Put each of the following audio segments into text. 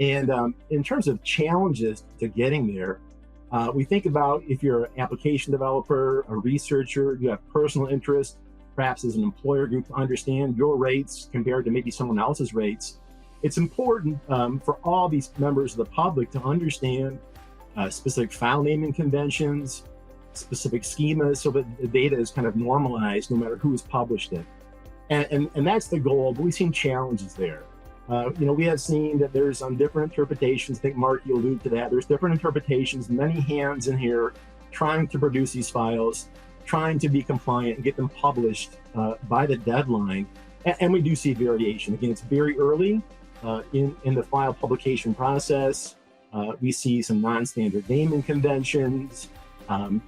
And in terms of challenges to getting there, we think about if you're an application developer, a researcher, you have personal interest, perhaps as an employer group, to understand your rates compared to maybe someone else's rates. It's important for all these members of the public to understand specific file naming conventions, specific schemas, so that the data is kind of normalized no matter who's published it. And that's the goal, but we've seen challenges there. We have seen that there's different interpretations. I think, Mark, you alluded to that. There's different interpretations, many hands in here trying to produce these files, trying to be compliant and get them published by the deadline. And we do see variation. Again, it's very early in the file publication process. We see some non-standard naming conventions,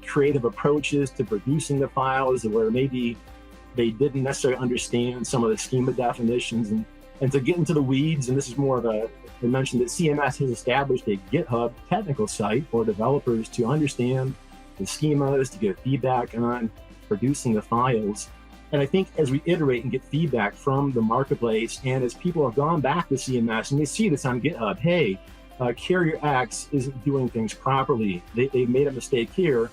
creative approaches to producing the files where maybe they didn't necessarily understand some of the schema definitions. And to get into the weeds, and this is more of I mentioned that CMS has established a GitHub technical site for developers to understand the schemas, to get feedback on producing the files. And I think as we iterate and get feedback from the marketplace, and as people have gone back to CMS and they see this on GitHub, hey, Carrier X isn't doing things properly. They made a mistake here.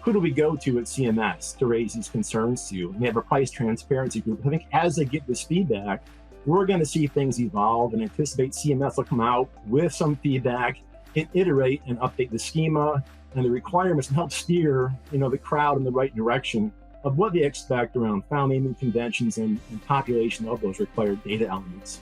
Who do we go to at CMS to raise these concerns to? And they have a price transparency group. I think as they get this feedback, we're going to see things evolve and anticipate CMS will come out with some feedback and iterate and update the schema and the requirements and help steer, the crowd in the right direction of what they expect around file naming conventions and population of those required data elements.